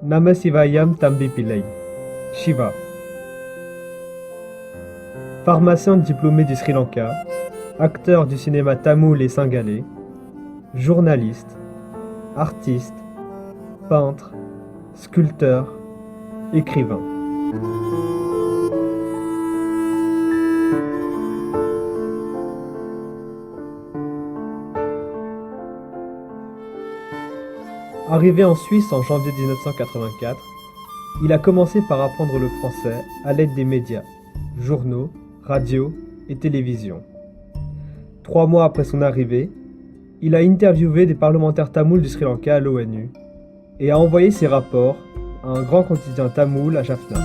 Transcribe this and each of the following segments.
Nama Sivayam Thambi Pillai. Shiva. Pharmacien diplômé du Sri Lanka, acteur du cinéma tamoul et singalais, journaliste, artiste, peintre, sculpteur, écrivain. Arrivé en Suisse en janvier 1984, il a commencé par apprendre le français à l'aide des médias, journaux, radios et télévision. 3 mois après son arrivée, il a interviewé des parlementaires tamouls du Sri Lanka à l'ONU et a envoyé ses rapports à un grand quotidien tamoul à Jaffna.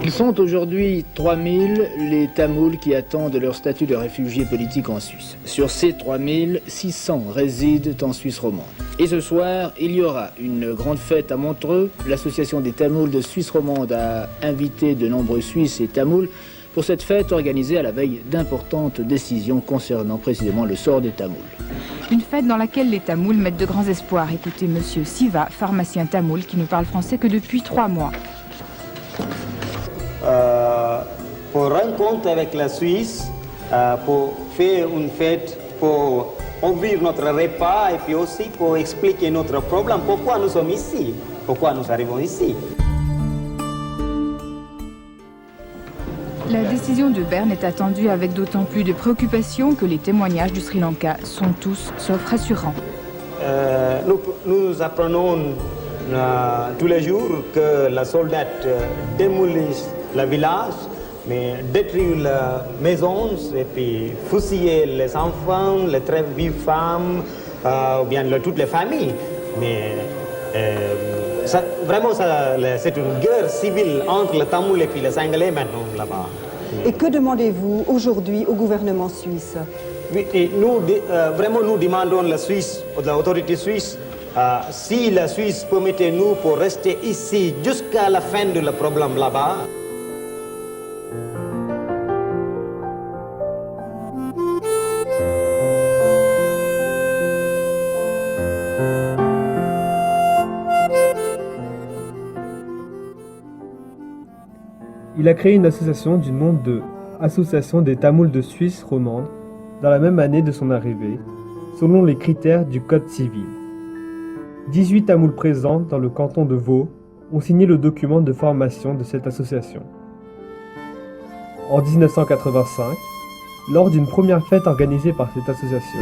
Ils sont aujourd'hui 3000 les Tamouls qui attendent leur statut de réfugiés politiques en Suisse. Sur ces 3000, 600 résident en Suisse romande. Et ce soir, il y aura une grande fête à Montreux. L'association des Tamouls de Suisse romande a invité de nombreux Suisses et Tamouls pour cette fête organisée à la veille d'importantes décisions concernant précisément le sort des Tamouls. Une fête dans laquelle les Tamouls mettent de grands espoirs. Écoutez Monsieur Siva, pharmacien tamoul qui ne parle français que depuis 3 mois. Pour rencontre avec la Suisse, pour faire une fête, pour ouvrir notre repas et puis aussi pour expliquer notre problème, pourquoi nous sommes ici, pourquoi nous arrivons ici. La décision de Berne est attendue avec d'autant plus de préoccupation que les témoignages du Sri Lanka sont tous sauf rassurants. Nous apprenons tous les jours que les soldats démolissent le village, mais détruisent les maisons et puis fusillent les enfants, les très vives femmes, ou bien toutes les familles. Mais vraiment, c'est une guerre civile entre les Tamouls et puis les Singalais maintenant là-bas. Et que demandez-vous aujourd'hui au gouvernement suisse? Oui, et vraiment, nous demandons la Suisse, l'autorité suisse, si la Suisse permettait nous pour rester ici jusqu'à la fin de le problème là-bas. Il a créé une association du nom de Association des Tamouls de Suisse romande dans la même année de son arrivée, selon les critères du Code civil. 18 Tamouls présents dans le canton de Vaud ont signé le document de formation de cette association. En 1985, lors d'une première fête organisée par cette association,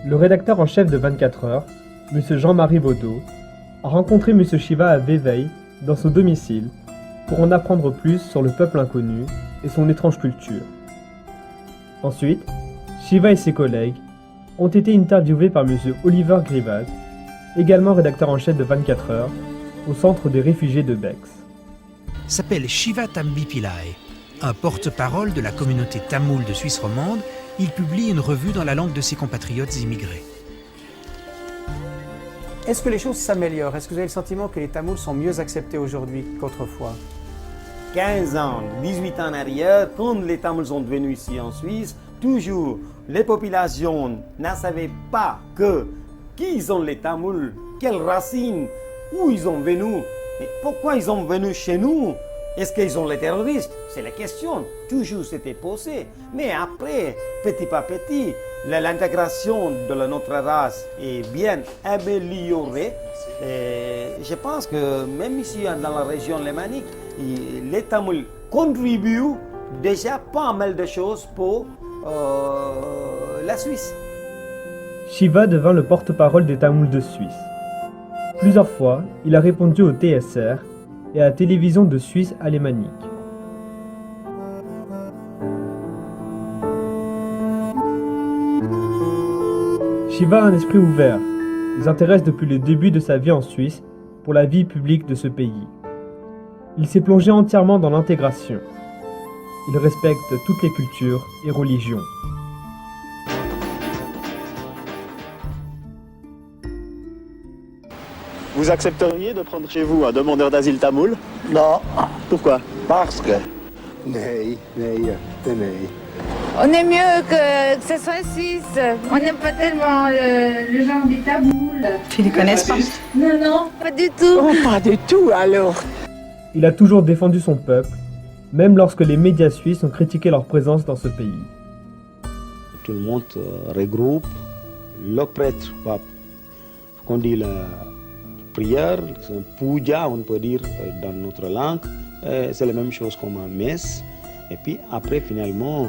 le rédacteur en chef de 24 heures, M. Jean-Marie Baudot, a rencontré M. Shiva à Vevey, dans son domicile, pour en apprendre plus sur le peuple inconnu et son étrange culture. Ensuite, Shiva et ses collègues ont été interviewés par M. Oliver Grivas, également rédacteur en chef de 24 heures, au centre des réfugiés de Bex. S'appelle Shiva Thambi Pillai, un porte-parole de la communauté tamoule de Suisse romande. Il publie une revue dans la langue de ses compatriotes immigrés. Est-ce que les choses s'améliorent? Est-ce que vous avez le sentiment que les Tamouls sont mieux acceptés aujourd'hui qu'autrefois? 15 ans, 18 ans en arrière, quand les Tamouls sont venus ici en Suisse, toujours les populations ne savaient pas qui sont les Tamouls, quelles racines, où ils sont venus, et pourquoi ils sont venus chez nous. Est-ce qu'ils sont les terroristes? C'est la question. Toujours c'était posé. Mais après, petit à petit, l'intégration de notre race est bien améliorée. Et je pense que même ici dans la région lémanique, les Tamouls contribuent déjà pas mal de choses pour la Suisse. Shiva devint le porte-parole des Tamouls de Suisse. Plusieurs fois, il a répondu au TSR et à la télévision de Suisse alémanique. Shiva a un esprit ouvert. Il s'intéresse depuis le début de sa vie en Suisse pour la vie publique de ce pays. Il s'est plongé entièrement dans l'intégration. Il respecte toutes les cultures et religions. Vous accepteriez de prendre chez vous un demandeur d'asile tamoul? Non, Pourquoi? parce que... Nee. On est mieux que ce soit suisse. On n'aime pas tellement le genre des Tamouls. Tu les connais pas? Non, pas du tout. Oh, pas du tout alors. Il a toujours défendu son peuple, même lorsque les médias suisses ont critiqué leur présence dans ce pays. Tout le monde regroupe le prêtre, qu'on dit la prière, c'est un puja, on peut dire dans notre langue. C'est la même chose comme un messe. Et puis après, finalement,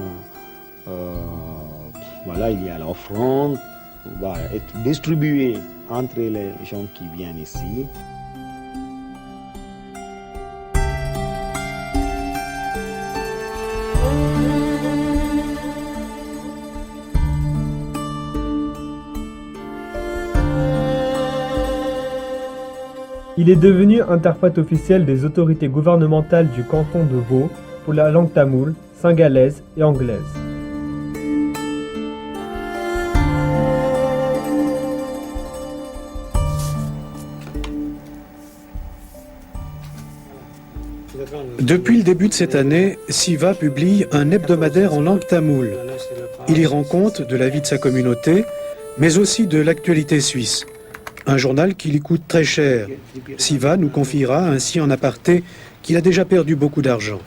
voilà, il y a l'offrande, va être distribuée entre les gens qui viennent ici. Il est devenu interprète officiel des autorités gouvernementales du canton de Vaud pour la langue tamoule, singalaise et anglaise. Depuis le début de cette année, Siva publie un hebdomadaire en langue tamoule. Il y rend compte de la vie de sa communauté, mais aussi de l'actualité suisse. Un journal qui lui coûte très cher. Siva nous confiera ainsi en aparté qu'il a déjà perdu beaucoup d'argent.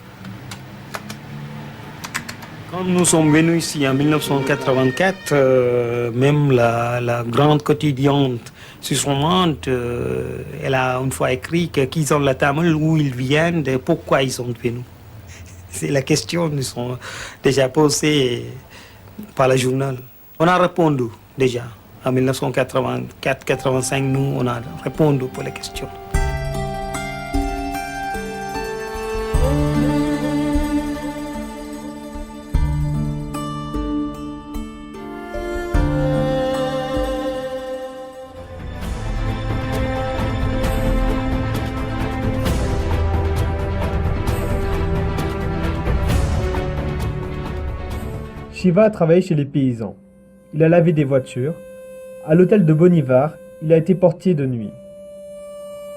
Quand nous sommes venus ici en 1984, même la grande quotidienne suisse romande, elle a une fois écrit qu'ils ont la Tamoul, où ils viennent, et pourquoi ils sont venus. C'est la question qui nous sont déjà posées par le journal. On a répondu déjà. En 1984-85, nous, on a répondu pour les questions. Shiva a travaillé chez les paysans. Il a lavé des voitures. À l'hôtel de Bonnivard, il a été portier de nuit.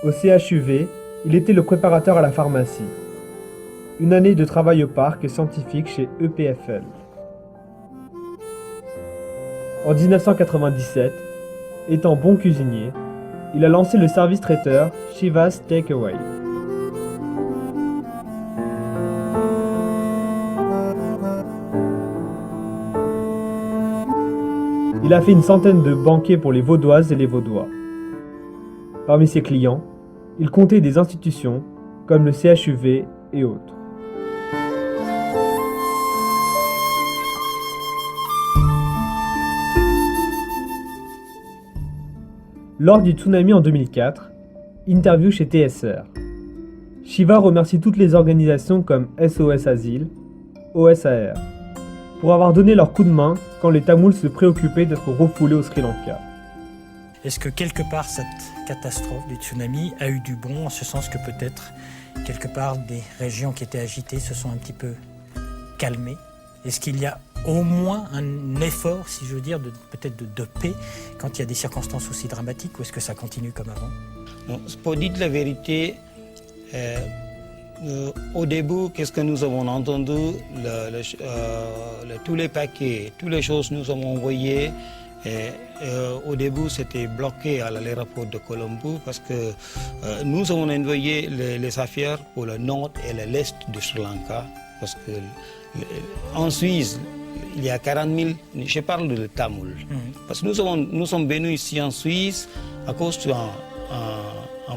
Au CHUV, il était le préparateur à la pharmacie. Une année de travail au parc scientifique chez EPFL. En 1997, étant bon cuisinier, il a lancé le service traiteur Shiva's Takeaway. Il a fait une centaine de banquets pour les Vaudoises et les Vaudois. Parmi ses clients, il comptait des institutions comme le CHUV et autres. Lors du tsunami en 2004, interview chez TSR. Shiva remercie toutes les organisations comme SOS Asile, OSAR, pour avoir donné leur coup de main quand les Tamouls se préoccupaient d'être refoulés au Sri Lanka. Est-ce que quelque part cette catastrophe du tsunami a eu du bon, en ce sens que peut-être quelque part des régions qui étaient agitées se sont un petit peu calmées? Est-ce qu'il y a au moins un effort, si je veux dire, peut-être de paix quand il y a des circonstances aussi dramatiques, ou est-ce que ça continue comme avant? Non, pour dire la vérité, au début, qu'est-ce que nous avons entendu? Tous les paquets, toutes les choses que nous avons envoyées. Au début, c'était bloqué à l'aéroport de Colombo parce que nous avons envoyé les affaires pour le nord et l'est de Sri Lanka. Parce que en Suisse, il y a 40 000, je parle de Tamoul. Parce que nous sommes venus ici en Suisse à cause d'un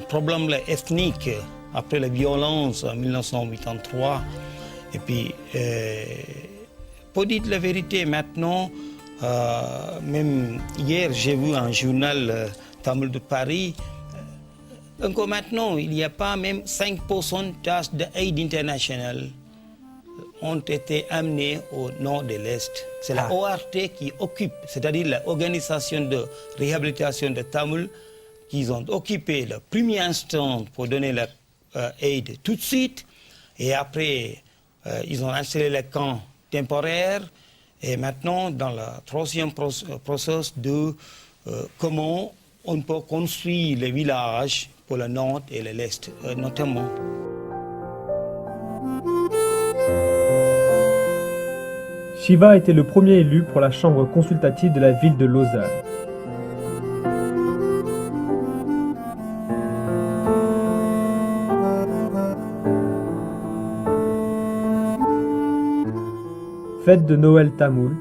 problème ethnique après la violence en 1983. Et puis, pour dire la vérité, maintenant, même hier, j'ai vu un journal Tamoul de Paris. Encore maintenant, il n'y a pas même 5% d'aide internationale ont été amenés au nord de l'Est. C'est la ORT qui occupe, c'est-à-dire l'organisation de réhabilitation de Tamoul, qui ont occupé le premier instant pour donner l'aide tout de suite. Et après, ils ont installé les camps temporaires. Et maintenant, dans le troisième processus de comment on peut construire les villages pour le nord et l'est, notamment. Shiva était le premier élu pour la chambre consultative de la ville de Lausanne. Fête de Noël tamoul.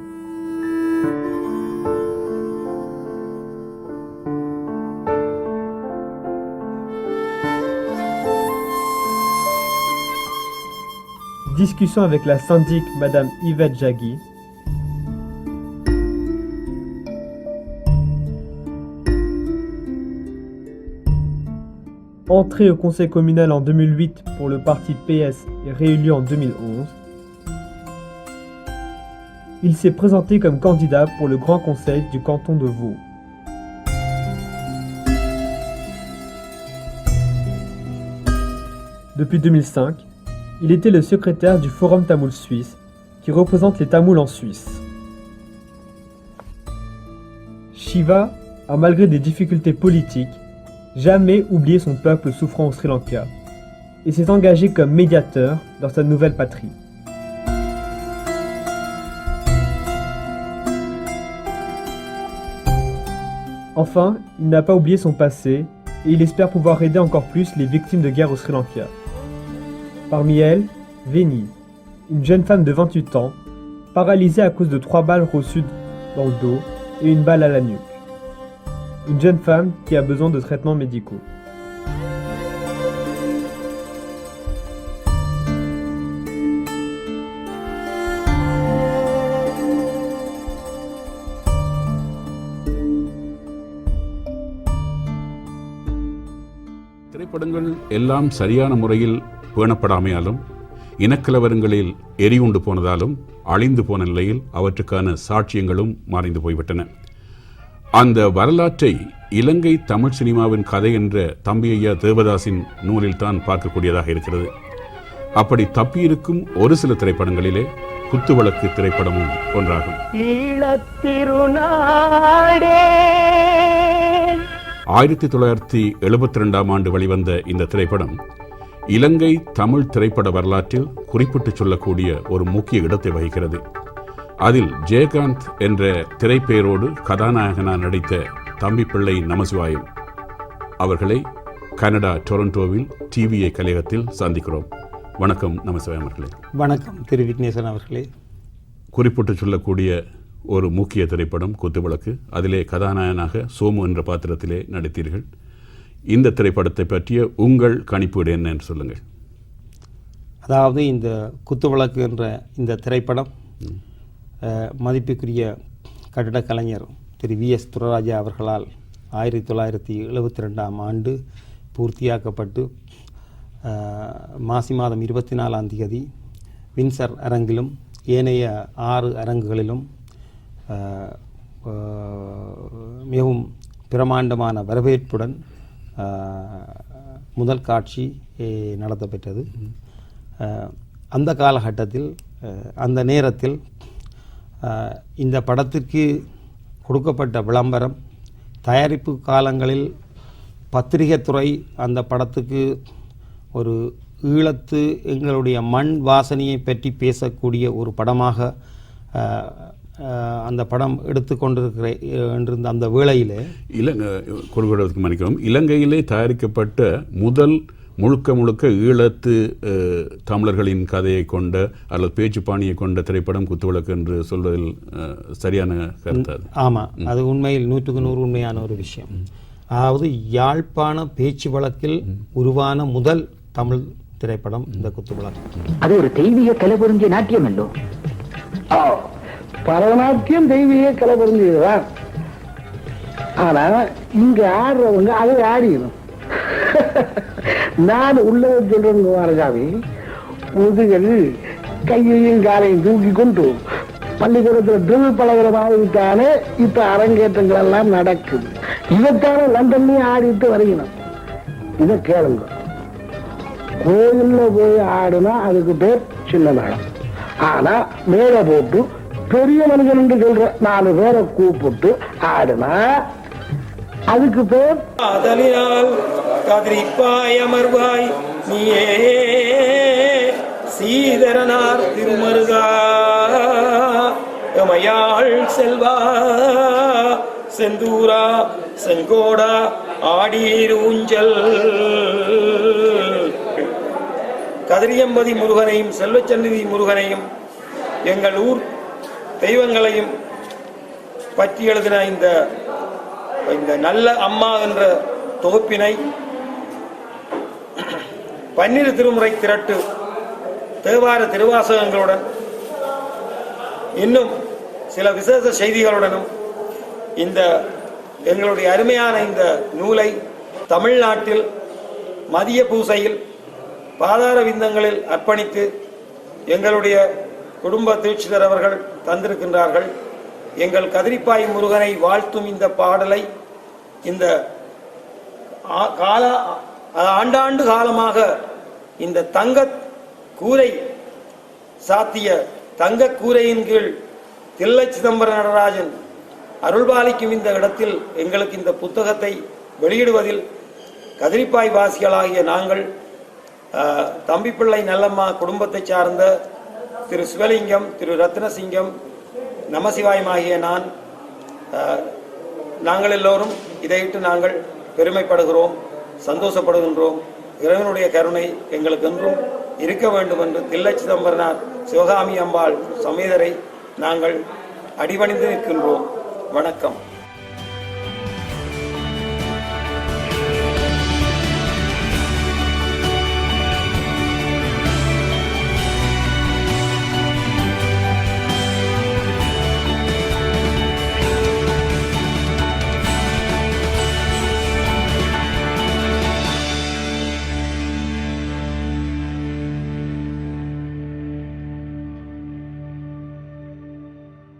Discussion avec la syndic Madame Yvette Jagui. Entré au conseil communal en 2008 pour le parti PS et réélu en 2011. Il s'est présenté comme candidat pour le Grand Conseil du canton de Vaud. Depuis 2005, il était le secrétaire du Forum Tamoul Suisse, qui représente les Tamouls en Suisse. Shiva a, malgré des difficultés politiques, jamais oublié son peuple souffrant au Sri Lanka et s'est engagé comme médiateur dans sa nouvelle patrie. Enfin, il n'a pas oublié son passé et il espère pouvoir aider encore plus les victimes de guerre au Sri Lanka. Parmi elles, Veni, une jeune femme de 28 ans, paralysée à cause de 3 balles reçues dans le dos et une balle à la nuque. Une jeune femme qui a besoin de traitements médicaux. திரைப்படங்கள் எல்லாம் சரியான முறையில் பேணப்படாமையாலும் இனக்கலவரங்களில் எரியுண்டு போனதாலும் அழிந்து போன நிலையில் அவற்றுக்கான சாட்சியங்களும் மறைந்து போய்விட்டன. அந்த வரலாற்றை இலங்கை தமிழ் சினிமாவின் கதை என்ற தம்பியையா தேவதாசின் நூலில் தான் பார்க்கக்கூடியதாக இருக்கிறது. அப்படி தப்பியிருக்கும் ஒரு சில திரைப்படங்களிலே குத்துவிளக்கு திரைப்படமும் ஒன்றாகும். 1972 ஆண்டு வெளிவந்த இந்த திரைப்படம் இலங்கை தமிழ் திரைப்பட வரலாற்றில் குறிப்பிட்டு சொல்லக்கூடிய ஒரு முக்கிய இடத்தை வகிக்கிறது. அதில் ஜெயகாந்த் என்ற திரைப்பெயரோடு கதாநாயகனாக நடித்த தம்பி பிள்ளை நமசிவாயம் அவர்களை கனடா டொரண்டோவில் டிவிஏ கலையகத்தில் சந்திக்கிறோம். வணக்கம் நமசிவாயம் அவர்களே. வணக்கம் திரு விக்னேசன் அவர்களே. குறிப்பிட்டு சொல்லக்கூடிய ஒரு முக்கிய திரைப்படம் குத்துவிளக்கு. அதிலே கதாநாயகனாக சோமு என்ற பாத்திரத்திலே நடித்தீர்கள். இந்த திரைப்படத்தை பற்றிய உங்கள் கணிப்பீடு என்ன என்று சொல்லுங்கள். அதாவது இந்த குத்துவிளக்கு என்ற இந்த திரைப்படம் மதிப்புக்குரிய கட்டிடக் கலைஞர் திரு விஎஸ் துரராஜா அவர்களால் 1972 ஆண்டு பூர்த்தியாக்கப்பட்டு மாசி மாதம் 24ஆம் தேதி வின்சர் அரங்கிலும் ஏனைய 6 அரங்குகளிலும் மிகவும் பிரமாண்டமான வரவேற்புடன் முதல் காட்சி நடத்தப்பெற்றது. அந்த காலகட்டத்தில் அந்த நேரத்தில் இந்த படத்திற்கு கொடுக்கப்பட்ட விளம்பரம், தயாரிப்பு காலங்களில் பத்திரிகை துறை அந்த படத்துக்கு ஒரு ஈழத்து எங்களுடைய மண் வாசனையை பற்றி பேசக்கூடிய ஒரு படமாக அந்த படம் எடுத்துக்கொண்டிருக்கிற என்றிருந்த அந்த வேளையிலே கொடுக்கிறதுக்கு மன்னிக்கவும், இலங்கையிலே தயாரிக்கப்பட்ட முதல் முழுக்க ஈழத்து தமிழர்களின் கதையை கொண்ட அல்லது பேச்சு பாணியை கொண்ட திரைப்படம் குத்துவிளக்கு என்று சொல்வதில் சரியான கருத்து. ஆமாம், அது உண்மையில் 100க்கு 100 உண்மையான ஒரு விஷயம். அதாவது யாழ்ப்பாண பேச்சு வழக்கில் உருவான முதல் தமிழ் திரைப்படம் இந்த குத்துவிளக்கு. அது ஒரு தெய்வீக கலை பொருந்திய நாட்டியம் அல்லோ. பரதநாட்டியம் தெய்வீக கலை பொருந்தியதுதான். ஆனா இங்க ஆடுறவங்க அதை ஆடிக்கணும். நான் உள்ளதை சொல்றேன் குமாரசாமி, முதுகள் கையையும் காலையும் தூக்கி கொண்டு பள்ளிக்கூடத்தில் ட்ரில் பழகிற மாதிரித்தானே இப்ப அரங்கேற்றங்கள் எல்லாம் நடக்குது. இதைத்தானே லண்டன்லயும் ஆடிட்டு வருகிறோம். இதை கேளுங்க, கோயில்ல போய் ஆடுனா அதுக்கு பேர் சின்ன மேளம். ஆனா மேடை போட்டு பெரிய மனிதன் என்று சொல்ற 4 பேரை கூப்பிட்டு ஆடுனா அதுக்கு பேர் அதனால் கதிரிப்பாய் அமர்வாய் நீயே சீதரனார் திருமருகா எமையாள் செல்வா செந்தூரா செங்கோடா ஆடீர் ஊஞ்சல். கதிரியம்பதி முருகனையும் செல்வச்சந்நிதி முருகனையும் எங்கள் ஊர் தெய்வங்களையும் பற்றி எழுதின இந்த நல்ல அம்மா என்ற தொகுப்பினை 12 திருமுறை திரட்டு தேவார திருவாசகங்களுடன் இன்னும் சில விசேஷ செய்திகளுடனும் இந்த எங்களுடைய அருமையான இந்த நூலை தமிழ்நாட்டில் மதிய பூசையில் பாதார விந்தங்களில் அர்ப்பணித்து எங்களுடைய குடும்ப தீட்சிதர் அவர்கள் தந்திருக்கின்றார்கள். எங்கள் கதிரிப்பாய் முருகனை வாழ்த்தும் இந்த பாடலை இந்த ஆண்டாண்டு காலமாக இந்த தங்க கூரை சாத்திய தங்க கூரையின் கீழ் தில்லை சிதம்பர நடராஜன் அருள்பாலிக்கும் இந்த இடத்தில் எங்களுக்கு இந்த புத்தகத்தை வெளியிடுவதில் கதிரிப்பாய் வாசிகளாகிய நாங்கள் தம்பிப்பிள்ளை நல்லம்மா குடும்பத்தை சார்ந்த திரு சிவலிங்கம், திரு ரத்னசிங்கம், நமசிவாயமாகிய நாங்கள் எல்லோரும் இதையிட்டு நாங்கள் பெருமைப்படுகிறோம், சந்தோஷப்படுகின்றோம். இறைவனுடைய கருணை எங்களுக்கு என்றும் இருக்க வேண்டும் என்று தில்லை சிதம்பரனார் சிவகாமி அம்பாள் சமேதரை நாங்கள் அடிபணிந்து நிற்கின்றோம். வணக்கம்.